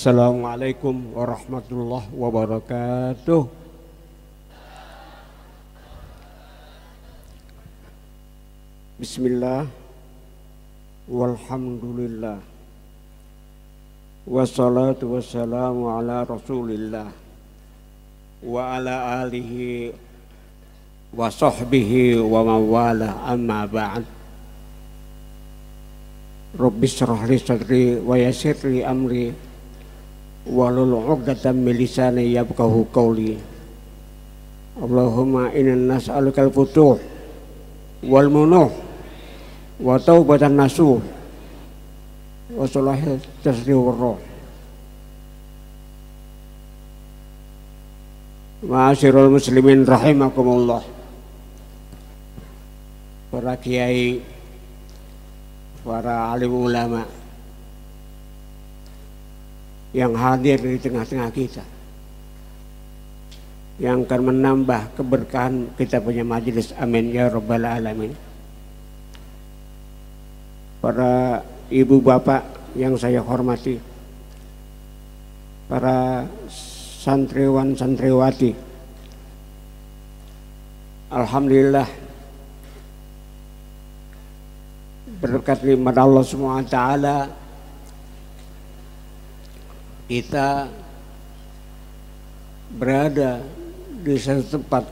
Assalamualaikum warahmatullahi wabarakatuh. Bismillah, walhamdulillah, wassalatu wassalamu ala rasulillah wa ala alihi wa sahbihi wa mawala, amma ba'd. Rabbi shrah li sadri wa yassir li amri wahlul 'uqdatam min lisani yafqahu qawli. Allahumma inna nas'aluka al-futuh wal munuh wa taubatan nasuh wa salahil tasri wa roh. Ma'asyiral muslimin rahimakumullah. Para kiai, para alim ulama yang hadir di tengah-tengah kita, yang akan menambah keberkahan kita punya majelis, amin ya rabbal alamin. Para ibu bapak yang saya hormati, para santriwan santriwati, alhamdulillah berkat nikmat Allah Subhanahu wa taala kita berada di satu tempat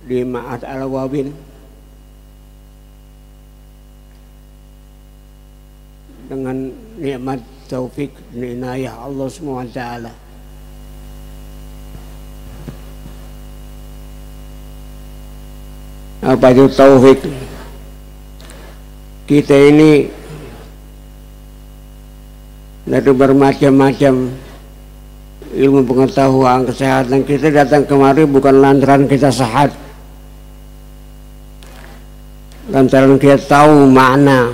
di Ma'had Al-Wabin dengan nikmat taufik dan inayah Allah Subhanahu wa taala. Apa itu taufik? Kita ini dari bermacam-macam ilmu pengetahuan kesehatan, kita datang kemari bukan lantaran kita sehat, lantaran kita tahu makna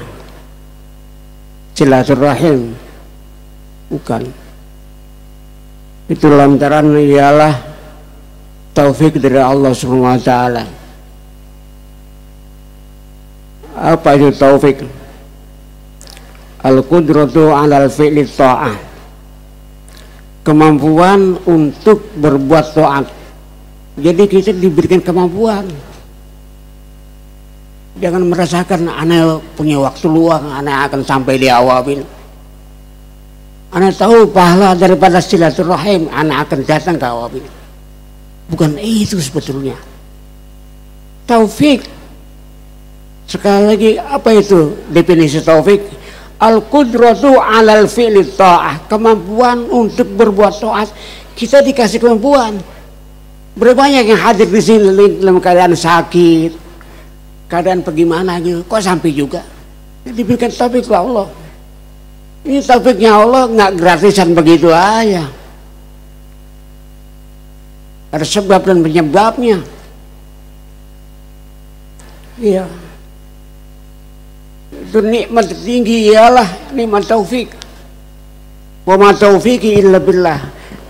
silaturahim, bukan. Itu lantaran ialah taufik dari Allah Subhanahu wa taala. Apa itu taufik? Al-qudratu 'alal fi'li ta'ah, kemampuan untuk berbuat taat. Jadi kita diberikan kemampuan. Jangan merasakan anak punya waktu luang, anak akan sampai di Awabin, anak tahu pahala daripada silaturahim, anak akan datang ke Awabin. Bukan itu sebetulnya taufik. Sekali lagi, apa itu definisi taufik? Al-qudratu 'alal fi'li ta'ah, kemampuan untuk berbuat taat. Kita dikasih kemampuan. Berapa banyak yang hadir di sini dalam keadaan sakit, keadaan bagaimana gitu, kok sampai juga diberikan taufik oleh Allah. Ini taufiknya Allah, nggak gratisan begitu aja. Ada sebab dan penyebabnya. Iya. Itu nikmat tertinggi ialah nikmat taufik. Wa ma taufiqi illa billah.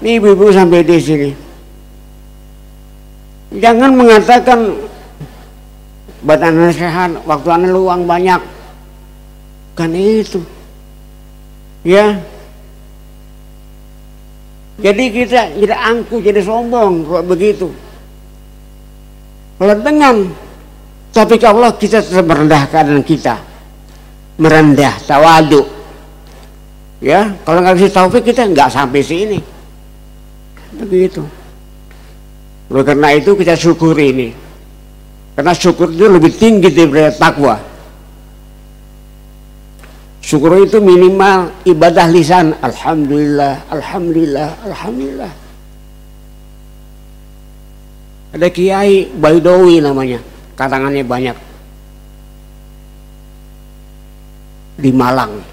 Ini ibu-ibu sampai di sini. Jangan mengatakan badan sehat, waktu anak luang banyak. Kan itu. Ya. Jadi kita tidak angkuh, jadi sombong kalau begitu. Kalau dengan taufik Allah kita tetap merendahkan keadaan kita. Merendah, tawadu. Ya, kalau nggak bisa taufik kita nggak sampai sini. Begitu. Oleh karena itu kita syukuri ini. Karena syukur itu lebih tinggi daripada takwa. Syukur itu minimal ibadah lisan, alhamdulillah, alhamdulillah, alhamdulillah. Ada Kiai Baidowi namanya, karangannya banyak. Di Malang,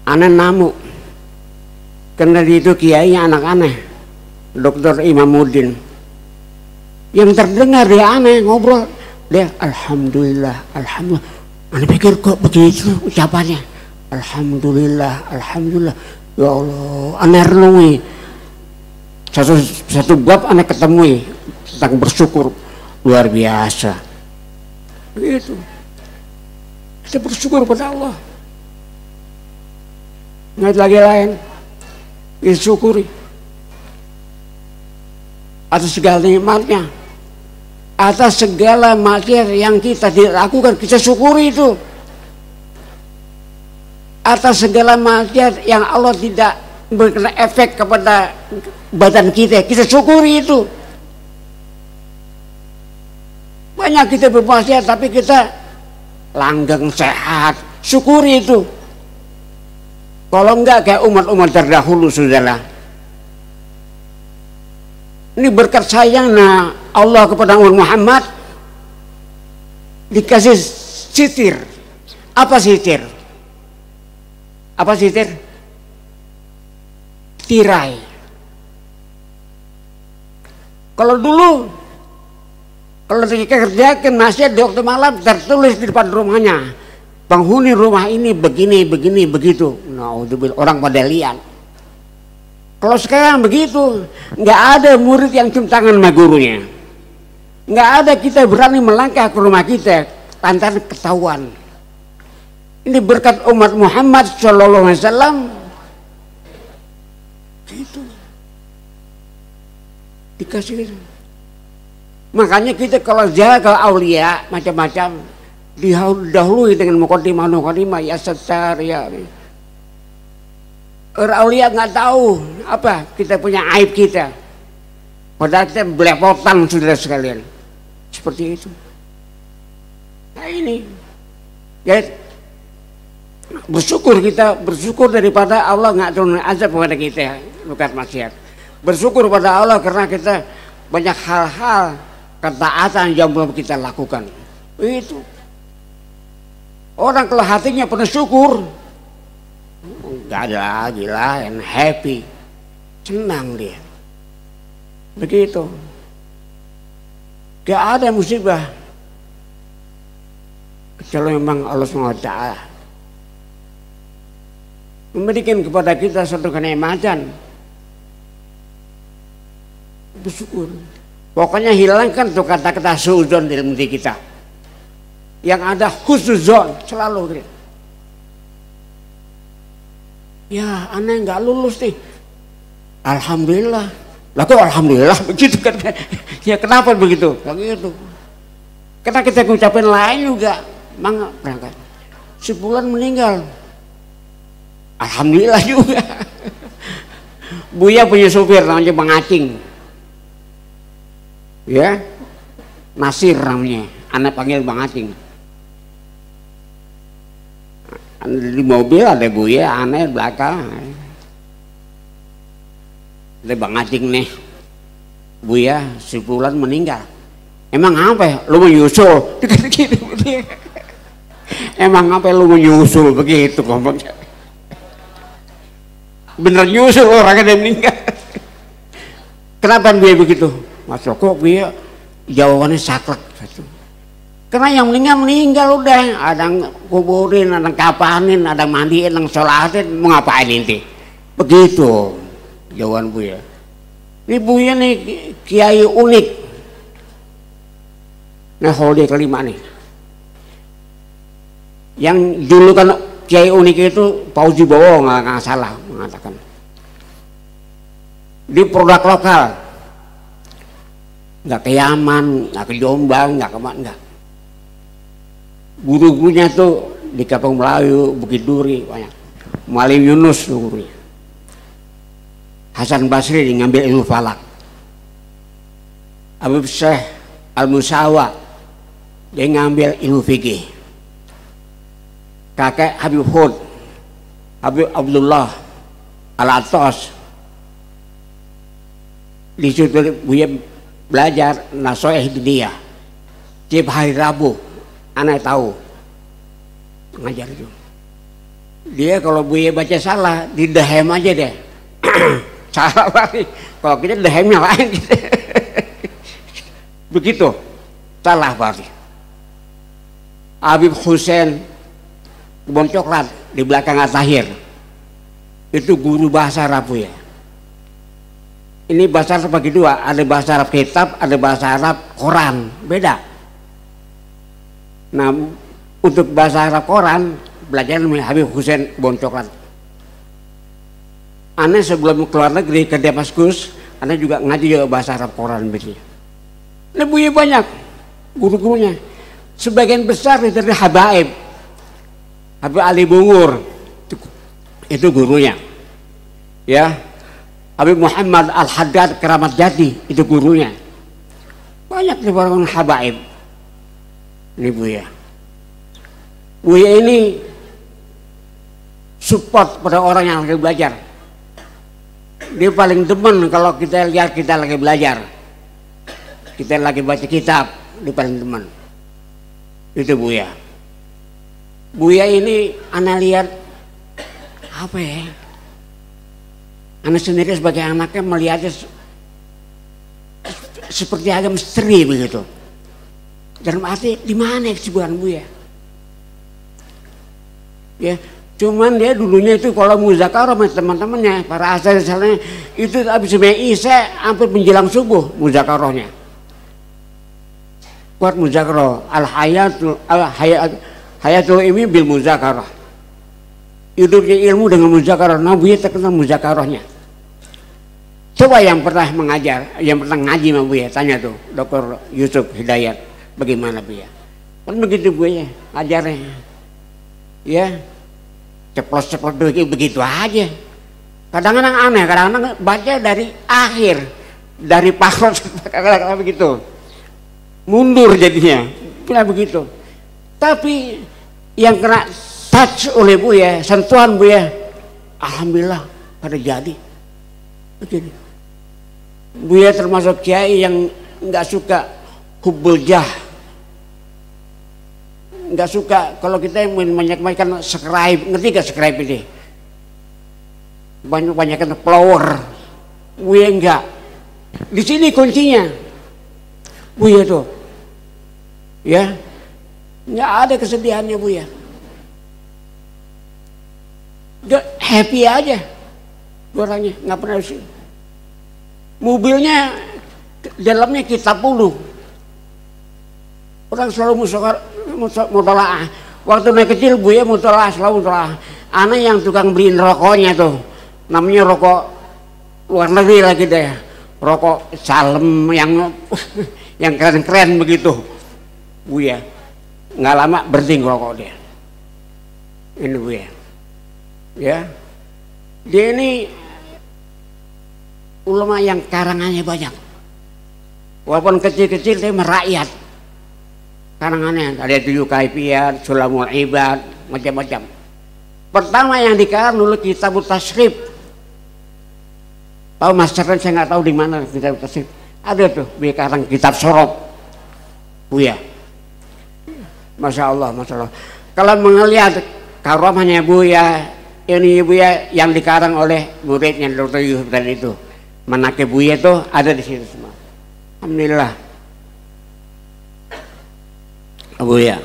anak namu, karena itu kiainya anak aneh, Dr. Imamuddin. Yang terdengar dia aneh ngobrol, dia alhamdulillah, alhamdulillah. Anak pikir kok begitu ucapannya, alhamdulillah, alhamdulillah. Ya Allah, aneh renungi satu bab aneh ketemui tentang bersyukur, luar biasa. Begitu. Kita bersyukur kepada Allah. nggak lagi lain, disyukuri atas segala nikmatnya, atas segala maksiat yang kita tidak lakukan, kita syukuri itu. Atas segala maksiat yang Allah tidak memberikan efek kepada badan kita, kita syukuri itu. Banyak kita bermaksiat tapi kita langgeng sehat, syukuri itu. Kalau enggak kayak umat-umat terdahulu, saudara. Ini berkat sayangnya Allah kepada umat Muhammad, dikasih sitir. Apa sitir? Apa sitir? Tirai. Kalau dulu, kalau kita kerjakan maksiat di waktu malam, tertulis di depan rumahnya, penghuni rumah ini begini, begini, begitu. Naudzubillah, orang pada lihat. Kalau sekarang begitu, nggak ada murid yang cium tangan sama gurunya, nggak ada kita berani melangkah ke rumah kita lantaran ketahuan. Ini berkat umat Muhammad Sallallahu Alaihi Wasallam. Gitu. Dikasih itu. Makanya kita kalau jaga aulia macam-macam didahului dengan mukadimah ya setar ya. Orang aulia nggak tahu apa kita punya aib kita. Padahal kita belepotan saudara sekalian. Seperti itu. Nah ini. Ya, bersyukur daripada Allah nggak turun azab kepada kita bukan maksiat. Bersyukur pada Allah karena kita banyak hal-hal ketaatan yang belum kita lakukan. Itu orang kalau hatinya penuh syukur, nggak ada lagi lah yang happy, senang dia. Begitu. Gak ada musibah kecuali memang Allah SWT memberikan kepada kita suatu kenikmatan. Bersyukur. Pokoknya hilangkan tuh kata-kata suudzon dalam diri kita. Yang ada husnuzon selalu. Ya, aneh nggak lulus nih. Alhamdulillah. Lah kok alhamdulillah begitu kan? Ya kenapa begitu? Begitu. Karena kita ngucapin lain juga, mangga berangkat. Sebulan meninggal. Alhamdulillah juga. Buya punya supir namanya Bang Acing. Ya, Nasir namanya. Anak panggil Bang Acing. Di mobil ada Buya, aneh belakang. Ada Bang Acing nih. Buya sebulan meninggal. Emang apa ya? Lu menyusul? Gitu. Emang apa lu menyusul begitu ngomongnya? Bener nyusul orangnya dia meninggal. Kenapa dia begitu? Mas kok dia jawabannya saklek. Karena yang meninggal udah, ada kuburin, ada kapanin, ada mandiin, ada sholatin, mau ngapain inti? Begitu jawaban Buya. Ini Buya nih kiai unik. Nah holde kelima nih. Yang dulu kan kiai unik itu Fauzi Bowo nggak salah mengatakan di produk lokal nggak ke Yaman, nggak ke Jombang, nggak kemana nggak. Guru-gurunya tuh di Kampung Melayu, Bukit Duri banyak. Mualim Yunus gurunya. Hasan Basri ngambil ilmu falak. Habib Syekh Al-Musawa dia ngambil ilmu fikih. Kakek Habib Hud, Habib Abdullah Al-Atos. Di situ Buya belajar Nasoeh Hidayah. Tiap hari Rabu, anak tahu ngajar itu. Dia kalau Buya baca salah, didehem aja deh. Salah lagi. Kalau kita dehemnya lain. Begitu, salah berarti. Habib Husain Kebon Coklat di belakang At-Tahir itu guru bahasa Arab ya. Ini bahasa Arab bagi dua, ada bahasa Arab kitab, ada bahasa Arab Quran, beda. Nah untuk bahasa Arab Quran belajar Habib Husain Kebon Coklat. Aneh sebelum keluar negeri ke Damaskus, aneh juga ngaji juga bahasa Arab Quran biasanya. Ini Buya banyak guru-gurunya. Sebagian besar dari Habaib. Habib Ali Bungur itu gurunya. Ya. Habib Muhammad Al-Haddad Keramat Jati itu gurunya. Banyak nih orang Habaib. Ini Buya. Buya ini support pada orang yang lagi belajar. Dia paling demen kalau kita lihat kita lagi belajar, kita lagi baca kitab, dia paling demen. Itu Buya. Buya ini anak lihat apa ya? Anak sendiri sebagai anaknya melihatnya seperti agak misteri begitu. Dalam arti di mana kesibukan Buya? Ya. Cuman dia dulunya itu kalau muzakarah sama teman-temannya para asal misalnya itu habis Isya hampir menjelang subuh muzakarahnya. Kuat muzakarah hayatul ini bil muzakarah. Hidupnya ilmu dengan muzakarah. Nabi terkenal muzakarahnya. Coba yang pernah mengajar, yang pernah ngaji sama Buya, tanya tuh Dr. Yusuf Hidayat, bagaimana Buya? Kan begitu Buya ajarnya. Ya. Ceplos-ceplos begitu aja. Kadang-kadang aneh, kadang-kadang baca dari akhir, dari pasal kadang-kadang begitu. Mundur jadinya, begitu. Tapi yang kena touch oleh Buya, sentuhan Buya, alhamdulillah pada jadi. Begini. Buya termasuk kiai yang nggak suka hubbul jah. Nggak suka kalau kita banyak-banyakan subscribe, ngerti gak subscribe ini? Banyak-banyakan follower. Buya enggak. Di sini kuncinya. Buya tuh, ya, nggak ada kesedihannya Buya. Dia happy aja, orangnya nggak pernah sih. Mobilnya dalamnya kitab puluh. Orang selalu mutolaah. Waktu naik kecil Buya mutolaah, selalu mutolaah. Anak yang tukang beliin rokoknya tuh, namanya rokok luar negeri lagi deh, rokok Salem yang keren-keren begitu. Buya nggak lama berhenti ngerokok dia. Ini Buya, ya, dia ini ulama yang karangannya banyak. Walaupun kecil-kecil dia merakyat. Karangannya ada 7 Kaifiyat, Sulamul Ibad, macam-macam. Pertama yang dikarang dulu Kitabut Tasrif. Tahu masternya saya nggak tahu di mana Kitabut Tasrif. Ada tuh dikarang kitab Sorob. Buya. Masya Allah, Masya Allah. Kalau melihat karamahnya Buya, ini Buya yang dikarang oleh muridnya Dr. Yusuf tadi itu. Manakib Buya itu ada di situ semua. Alhamdulillah. Buya,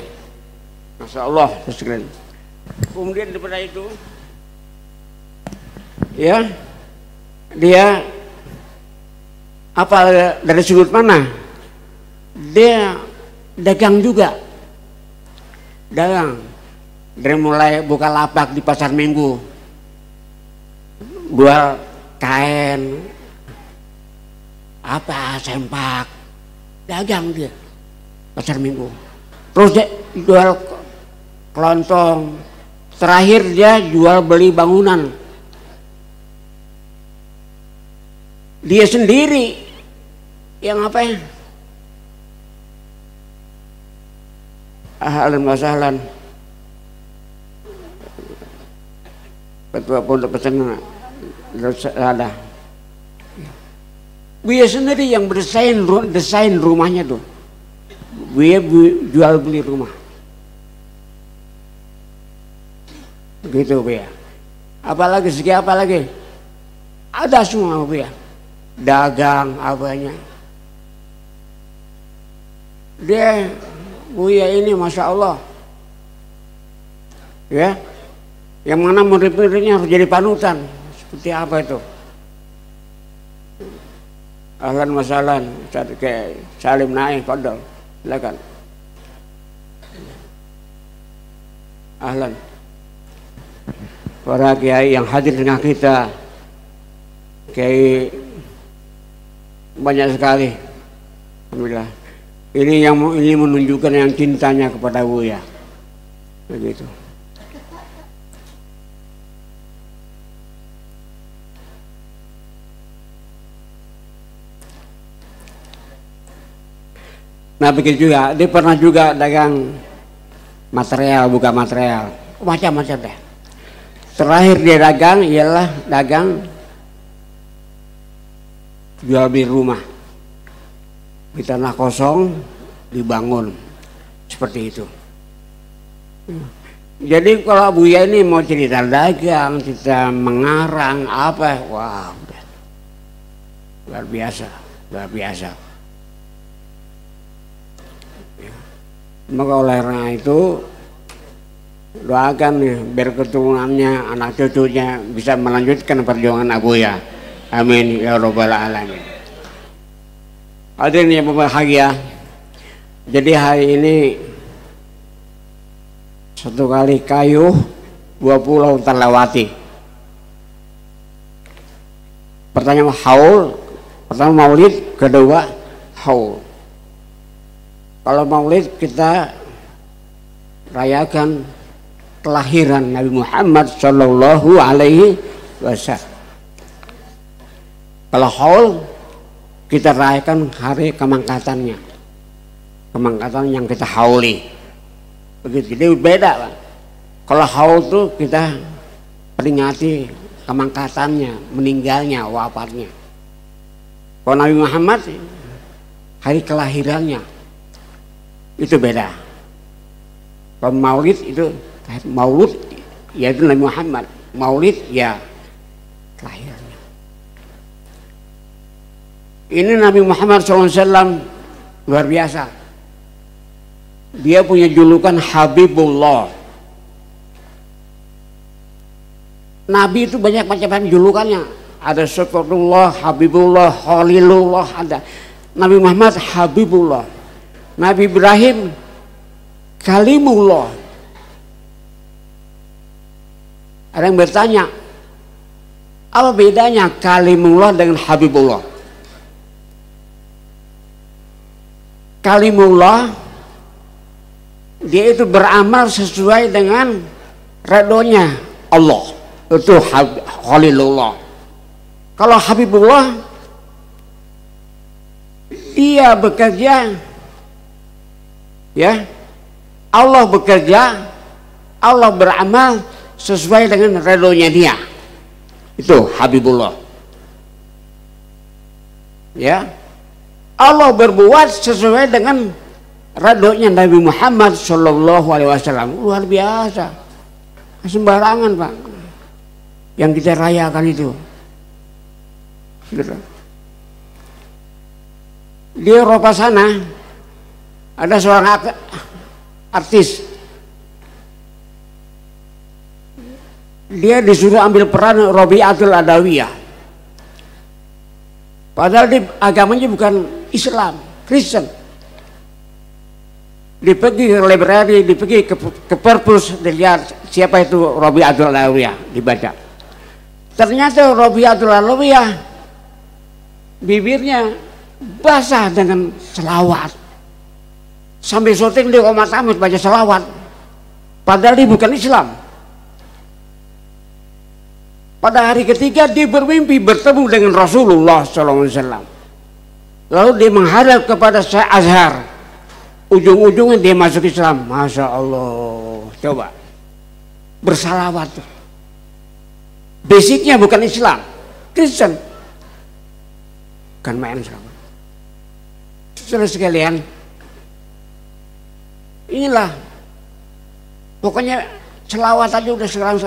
Masya Allah, sekalian. Kemudian daripada itu, ya, dia apa dari sudut mana? Dia dagang juga, dagang. Dari mulai buka lapak di pasar Minggu, jual kain, apa sempak, dagang dia pasar Minggu. Terus dia jual kelontong. Terakhir dia jual beli bangunan. Dia sendiri yang apa ya? Ahlan wa sahlan. Ketua pondok pesantren ada. Buya sendiri yang desain rumahnya tuh. Buya jual beli rumah. Begitu Buya. Apalagi segi apa lagi? Ada semua Buya. Dagang apanya. Dia Buya ini Masya Allah. Ya. Yang mana murid-muridnya harus jadi panutan. Seperti apa itu? Ahlan masalan kayak Salim Naik Fadol. Silakan. Ahlan. Para kiai yang hadir dengan kita, Kayak banyak sekali. Alhamdulillah. Ini menunjukkan yang cintanya kepada Buya. Begitu. Nah begitu juga, dia pernah juga dagang material, buka material, macam-macam deh. Terakhir dia dagang ialah dagang jual beli rumah di tanah kosong dibangun seperti itu. Jadi kalau Buya ini mau cerita dagang, cerita mengarang apa, wah udah luar biasa, luar biasa. Maka oleh karena itu doakan nih biar keturunannya, anak cucunya bisa melanjutkan perjuangan Buya. Amin ya robbal alamin. Hadirin yang berbahagia, jadi hari ini satu kali kayu 2 pulau terlewati. Pertanyaan haul, pertama maulid, kedua haul. Kalau maulid kita rayakan kelahiran Nabi Muhammad Shallallahu Alaihi Wasallam. Kalau haul kita rayakan hari kemangkatannya, kemangkatan yang kita hauli. Begitu, jadi beda Pak. Kalau haul itu kita peringati kemangkatannya, meninggalnya, wafatnya. Kalau Nabi Muhammad hari kelahirannya itu beda. Kalau maulid itu maulud yaitu Nabi Muhammad, maulid ya kelahirannya. Ini Nabi Muhammad SAW luar biasa. Dia punya julukan Habibullah. Nabi itu banyak macam julukannya. Ada Syafiullah, Habibullah, Khalilullah, ada. Nabi Muhammad Habibullah. Nabi Ibrahim Kalimullah. Ada yang bertanya, apa bedanya Kalimullah dengan Habibullah? Kalimullah dia itu beramal sesuai dengan redonya Allah, itu Khalilullah. Kalau Habibullah dia bekerja, ya Allah bekerja, Allah beramal sesuai dengan redonya dia, itu Habibullah. Ya, Allah berbuat sesuai dengan redonya Nabi Muhammad Shallallahu Alaihi Wasallam. Luar biasa, sembarangan Pak yang kita rayakan itu. Di Eropa sana ada seorang artis, dia disuruh ambil peran Rabi'atul Adawiyah, padahal dia agamanya bukan Islam, Kristen. Dia pergi ke library, dia pergi ke perpus, dilihat siapa itu Rabi'atul Adawiyah, dibaca. Ternyata Rabi'atul Adawiyah bibirnya basah dengan selawat. Sampai syuting di Omar Tamit baca selawat. Padahal dia bukan Islam. Pada hari ketiga dia bermimpi bertemu dengan Rasulullah SAW. Lalu dia menghadap kepada Syekh Azhar. Ujung-ujungnya dia masuk Islam. Masya Allah. Coba bersalawat. Basicnya bukan Islam, Kristen. Kan main selawat. Saudara sekalian, inilah pokoknya selawat aja udah sekarang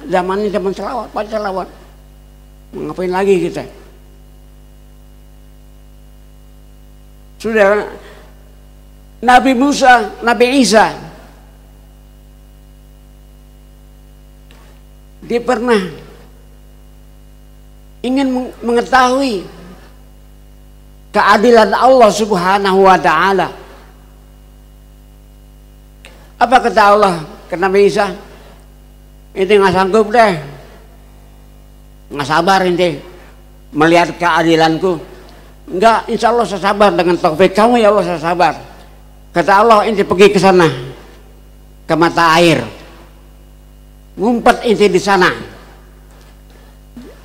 zamannya zaman selawat, baca selawat. Mau ngapain lagi kita? Sudah Nabi Musa, Nabi Isa, dia pernah ingin mengetahui keadilan Allah Subhanahu wa Ta'ala. Apa kata Allah ke Nabi Isa? Ini nggak sanggup deh, nggak sabar ini. melihat keadilanku? Enggak, insya Allah saya sabar dengan taufik kamu ya Allah, saya sabar. Kata Allah, ente pergi ke sana, ke mata air, ngumpet ente di sana,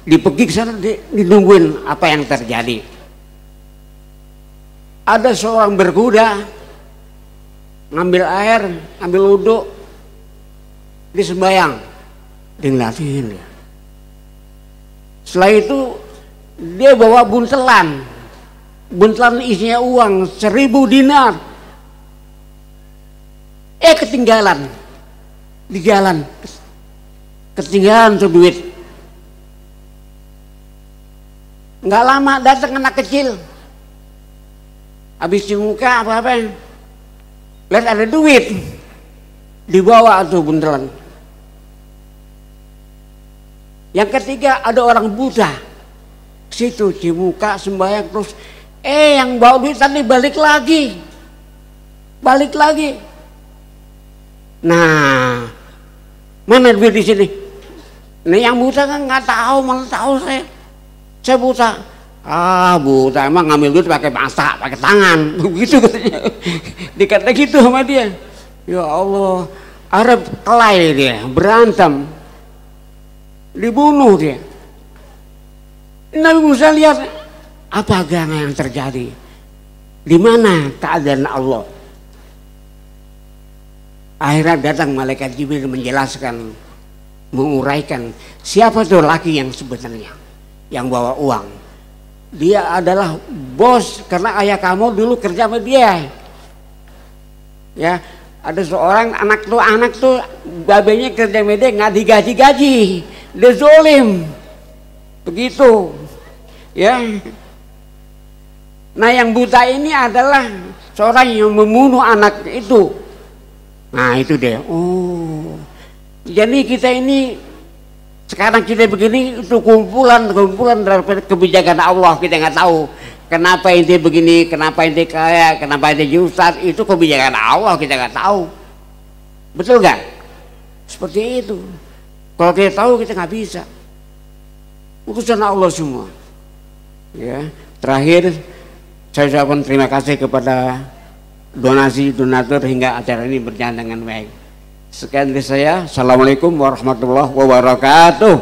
pergi ke sana, dinungguin apa yang terjadi. Ada seorang berkuda, ngambil air, ngambil wudhu, disembayang, dilatihin dia. Setelah itu dia bawa buntelan isinya uang 1000 dinar. Ketinggalan di jalan, ketinggalan tuh duit. Nggak lama datang anak kecil, habis muka apa-apa, lihat ada duit, dibawa tuh buntelan. Yang ketiga ada orang buta, situ cimuka sembahyang terus, yang bawa duit tadi balik lagi. Nah, mana duit di sini? Ini yang buta kan nggak tahu, malah tahu saya buta. Buta emang ngambil duit pakai mata, pakai tangan, begitu katanya. Dikata gitu sama dia. Ya Allah, Arab kelai dia, berantem, dibunuh dia. Nabi Musa lihat apa agama yang terjadi, di mana keadaan Allah. Akhirnya datang malaikat Jibril menjelaskan, menguraikan siapa tuh laki yang sebenarnya yang bawa uang. Dia adalah bos karena ayah kamu dulu kerja sama dia. Ya, ada seorang anak tuh babenya kerja sama dia nggak digaji, dia zolim. Begitu. Ya. Nah, yang buta ini adalah seorang yang membunuh anak itu. Nah, itu dia. Oh, jadi kita ini sekarang kita begini itu kumpulan dari kebijakan Allah. Kita nggak tahu kenapa ente begini, kenapa ente kaya, kenapa ente ustaz, itu kebijakan Allah, kita nggak tahu. Betul nggak? Seperti itu. Kalau kita tahu kita nggak bisa. Urusan Allah semua. Ya, terakhir saya ucapkan terima kasih kepada donatur hingga acara ini berjalan dengan baik. Sekian dari saya. Assalamualaikum warahmatullahi wabarakatuh.